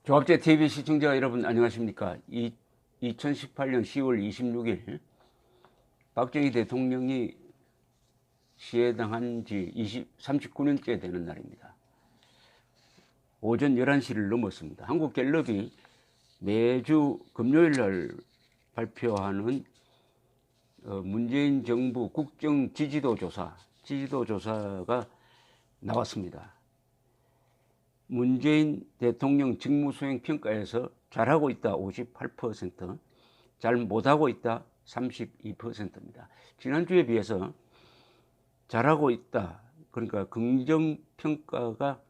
조합제 TV 시청자 여러분 안녕하십니까? 2018년 10월 26일 박정희 대통령이 시해당한 지 39년째 되는 날입니다. 오전 11시를 넘었습니다. 한국갤럽이 매주 금요일 날 발표하는 문재인 정부 국정 지지도 조사가 나왔습니다. 문재인 대통령 직무수행 평가에서 잘하고 있다 58%, 잘 못하고 있다 32%입니다. 지난주에 비해서 잘하고 있다, 그러니까 긍정평가가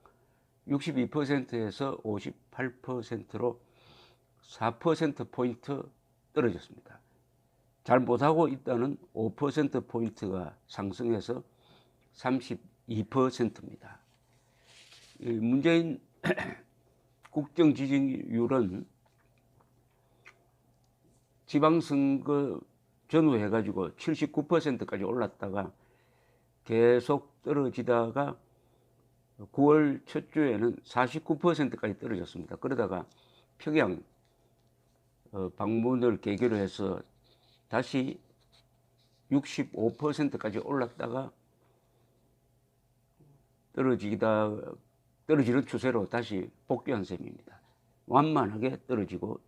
62%에서 58%로 4%포인트 떨어졌습니다. 잘 못하고 있다는 5%포인트가 상승해서 32%입니다. 문재인 국정 지지율은 지방선거 전후해가지고 79%까지 올랐다가 계속 떨어지다가 9월 첫 주에는 49%까지 떨어졌습니다. 그러다가 평양 방문을 계기로 해서 다시 65%까지 올랐다가 떨어지는 추세로 다시 복귀한 셈입니다. 완만하게 떨어지고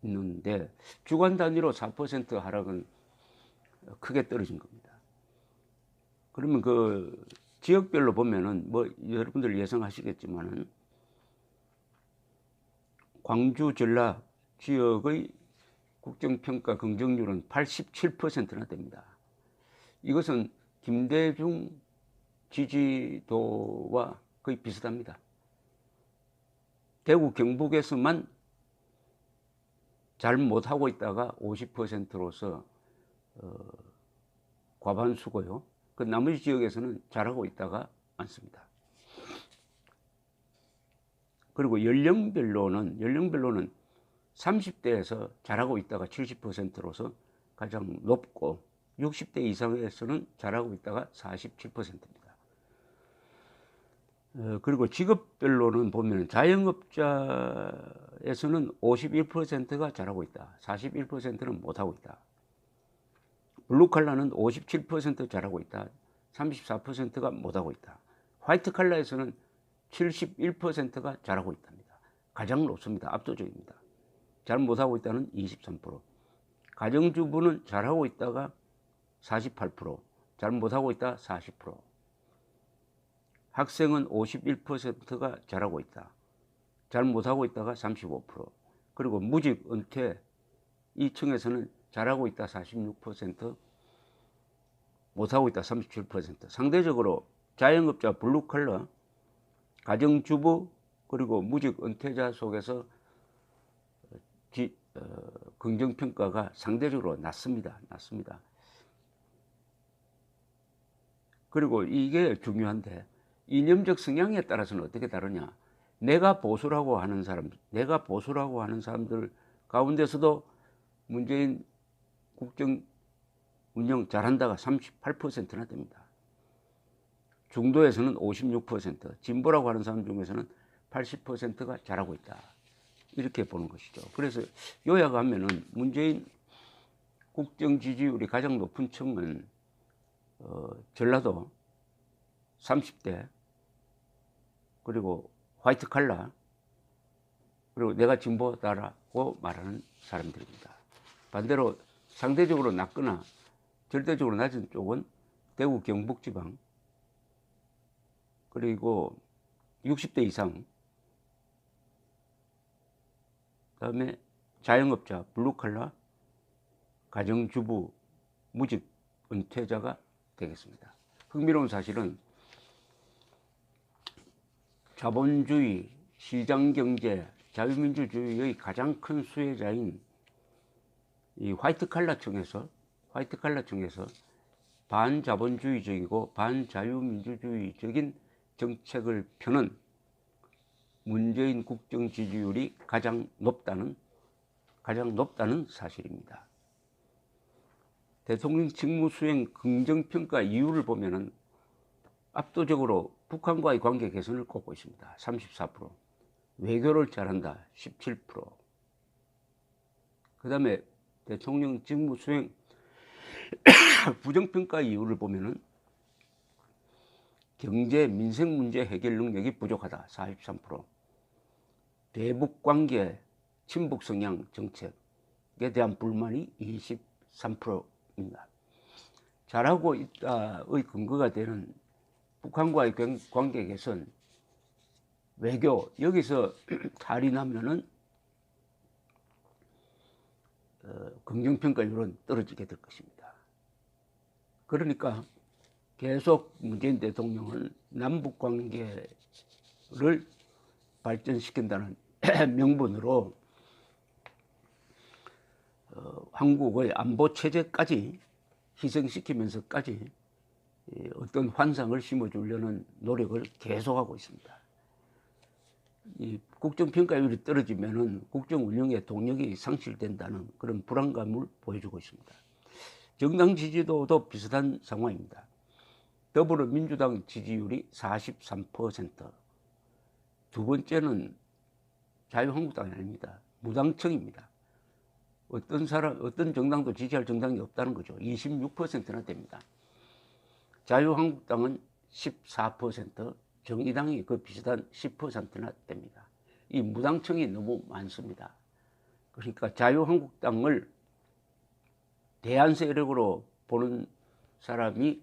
있는데 주간 단위로 4% 하락은 크게 떨어진 겁니다. 그러면 그 지역별로 보면은 뭐 여러분들 예상하시겠지만은 광주 전라 지역의 국정평가 긍정률은 87%나 됩니다. 이것은 김대중 지지도와 거의 비슷합니다. 대구 경북에서만 잘 못하고 있다가 50%로서 과반수고요. 그 나머지 지역에서는 잘하고 있다가 많습니다. 그리고 연령별로는 30대에서 잘하고 있다가 70%로서 가장 높고 60대 이상에서는 잘하고 있다가 47%입니다. 그리고 직업별로는 보면 자영업자에서는 51%가 잘하고 있다, 41%는 못하고 있다. 블루칼라는 57% 잘하고 있다, 34%가 못하고 있다. 화이트칼라에서는 71%가 잘하고 있답니다. 가장 높습니다. 압도적입니다. 잘 못하고 있다는 23%. 가정주부는 잘하고 있다가 48%, 잘 못하고 있다 40%. 학생은 51%가 잘하고 있다, 잘 못하고 있다가 35%. 그리고 무직 은퇴 이 층에서는 잘하고 있다 46%, 못하고 있다 37%. 상대적으로 자영업자, 블루컬러, 가정주부 그리고 무직 은퇴자 속에서 긍정평가가 상대적으로 낮습니다. 그리고 이게 중요한데 이념적 성향에 따라서는 어떻게 다르냐. 내가 보수라고 하는 사람들 가운데서도 문재인 국정 운영 잘한다가 38%나 됩니다. 중도에서는 56%, 진보라고 하는 사람 중에서는 80%가 잘하고 있다, 이렇게 보는 것이죠. 그래서 요약하면은 문재인 국정 지지율이 가장 높은 층은 전라도 30대, 그리고 화이트 칼라, 그리고 내가 진보다라고 말하는 사람들입니다. 반대로 상대적으로 낮거나 절대적으로 낮은 쪽은 대구 경북지방, 그리고 60대 이상, 그다음에 자영업자, 블루칼라, 가정주부, 무직 은퇴자가 되겠습니다. 흥미로운 사실은 자본주의, 시장경제, 자유민주주의의 가장 큰 수혜자인 이 화이트칼라 층에서 반자본주의적이고 반자유민주주의적인 정책을 펴는 문재인 국정 지지율이 가장 높다는 사실입니다. 대통령 직무수행 긍정평가 이유를 보면은 압도적으로 북한과의 관계 개선을 꼽고 있습니다. 34%, 외교를 잘한다 17%. 그 다음에 대통령 직무 수행 부정평가 이유를 보면은 경제 민생 문제 해결 능력이 부족하다 43%. 대북 관계 친북 성향 정책에 대한 불만이 23%입니다. 잘하고 있다의 근거가 되는 북한과의 관계 개선, 외교, 여기서 탈이 나면은 긍정평가율은 떨어지게 될 것입니다. 그러니까 계속 문재인 대통령은 남북 관계를 발전시킨다는 명분으로 한국의 안보 체제까지 희생시키면서까지 어떤 환상을 심어주려는 노력을 계속하고 있습니다. 이 국정평가율이 떨어지면은 국정 운영의 동력이 상실된다는 그런 불안감을 보여주고 있습니다. 정당 지지도도 비슷한 상황입니다. 더불어민주당 지지율이 43%. 두 번째는 자유한국당이 아닙니다. 무당청입니다. 어떤 정당도 지지할 정당이 없다는 거죠. 26%나 됩니다. 자유한국당은 14%, 정의당이 그 비슷한 10%나 됩니다. 이 무당청이 너무 많습니다. 그러니까 자유한국당을 대안 세력으로 보는 사람이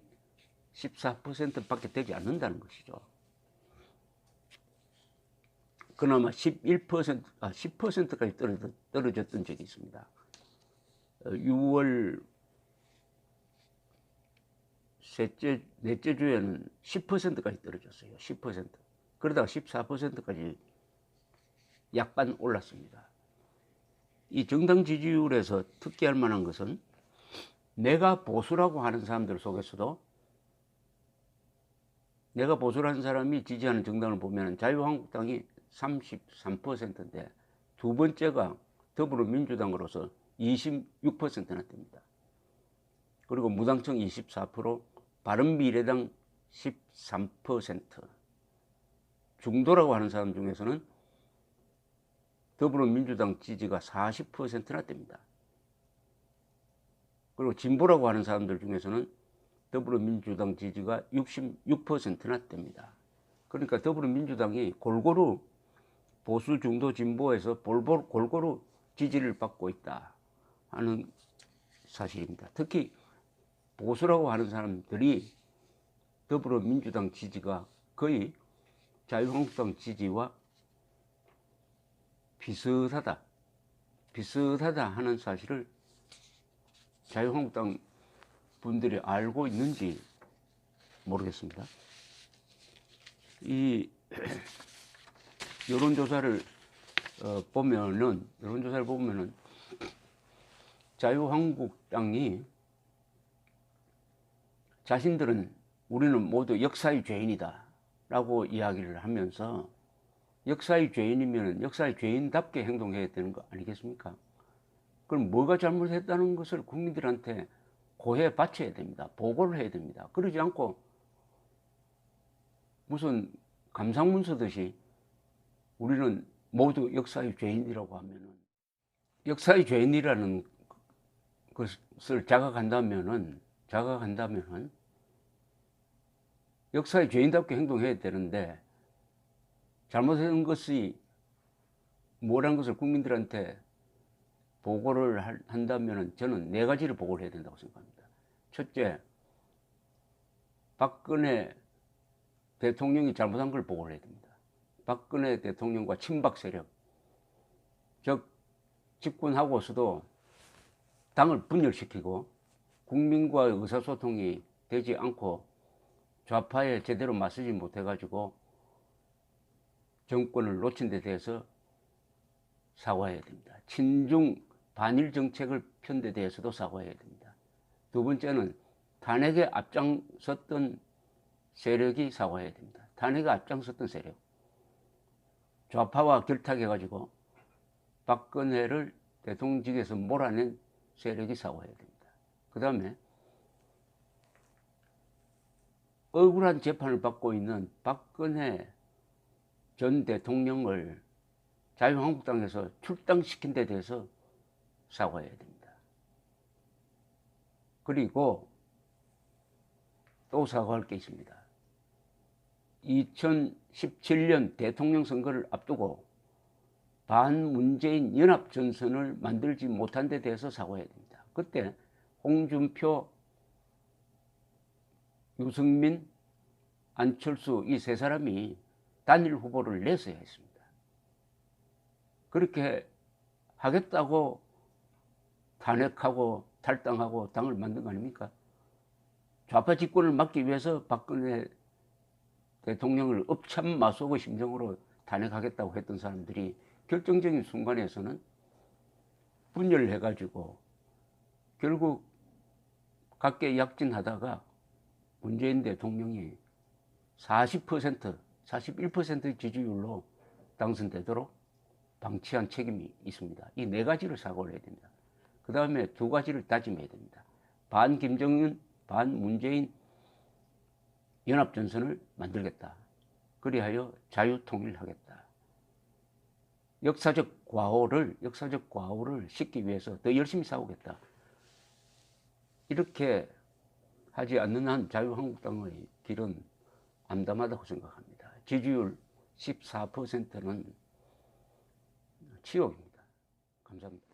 14%밖에 되지 않는다는 것이죠. 그나마 10%까지 떨어졌던 적이 있습니다. 6월 넷째 주에는 10%까지 떨어졌어요. 10%. 그러다가 14%까지 약간 올랐습니다. 이 정당 지지율에서 특기할 만한 것은 내가 보수라고 하는 사람들 속에서도 내가 보수라는 사람이 지지하는 정당을 보면 자유한국당이 33%인데 두 번째가 더불어민주당으로서 26%나 됩니다. 그리고 무당청 24%, 바른미래당 13%. 중도라고 하는 사람 중에서는 더불어민주당 지지가 40%나 됩니다. 그리고 진보라고 하는 사람들 중에서는 더불어민주당 지지가 66%나 됩니다. 그러니까 더불어민주당이 골고루 보수, 중도, 진보에서 골고루 지지를 받고 있다 하는 사실입니다. 특히 보수라고 하는 사람들이 더불어민주당 지지가 거의 자유한국당 지지와 비슷하다 하는 사실을 자유한국당 분들이 알고 있는지 모르겠습니다. 이 여론조사를 보면은 자유한국당이 자신들은 우리는 모두 역사의 죄인이다 라고 이야기를 하면서 역사의 죄인이면 역사의 죄인답게 행동해야 되는 거 아니겠습니까? 그럼 뭐가 잘못했다는 것을 국민들한테 고해 바쳐야 됩니다. 보고를 해야 됩니다. 그러지 않고 무슨 감상문 쓰듯이 우리는 모두 역사의 죄인이라고 하면은, 역사의 죄인이라는 것을 자각한다면은 역사의 죄인답게 행동해야 되는데 잘못한 것이 뭐라는 것을 국민들한테 보고를 한다면은 저는 네 가지를 보고를 해야 된다고 생각합니다. 첫째, 박근혜 대통령이 잘못한 걸 보고를 해야 됩니다. 박근혜 대통령과 친박 세력, 즉 집권하고서도 당을 분열시키고 국민과의 의사소통이 되지 않고 좌파에 제대로 맞서지 못해가지고 정권을 놓친 데 대해서 사과해야 됩니다. 친중 반일 정책을 편 데 대해서도 사과해야 됩니다. 두 번째는 탄핵에 앞장섰던 세력이 사과해야 됩니다. 탄핵에 앞장섰던 세력, 좌파와 결탁해가지고 박근혜를 대통령직에서 몰아낸 세력이 사과해야 됩니다. 그 다음에 억울한 재판을 받고 있는 박근혜 전 대통령을 자유한국당에서 출당시킨 데 대해서 사과해야 됩니다. 그리고 또 사과할 게 있습니다. 2017년 대통령 선거를 앞두고 반문재인 연합전선을 만들지 못한 데 대해서 사과해야 됩니다. 그때 홍준표, 유승민, 안철수 이 세 사람이 단일 후보를 냈어야 했습니다. 그렇게 하겠다고 탄핵하고 탈당하고 당을 만든 거 아닙니까? 좌파 집권을 막기 위해서 박근혜 대통령을 업참마속의 심정으로 탄핵하겠다고 했던 사람들이 결정적인 순간에서는 분열해가지고 결국 각계 약진하다가 문재인 대통령이 40%, 41% 지지율로 당선되도록 방치한 책임이 있습니다. 이 네 가지를 사과를 해야 됩니다. 그 다음에 두 가지를 다짐해야 됩니다. 반 김정은, 반 문재인 연합전선을 만들겠다. 그리하여 자유통일하겠다. 역사적 과오를 씻기 위해서 더 열심히 싸우겠다. 이렇게 하지 않는 한 자유한국당의 길은 암담하다고 생각합니다. 지지율 14%는 치욕입니다. 감사합니다.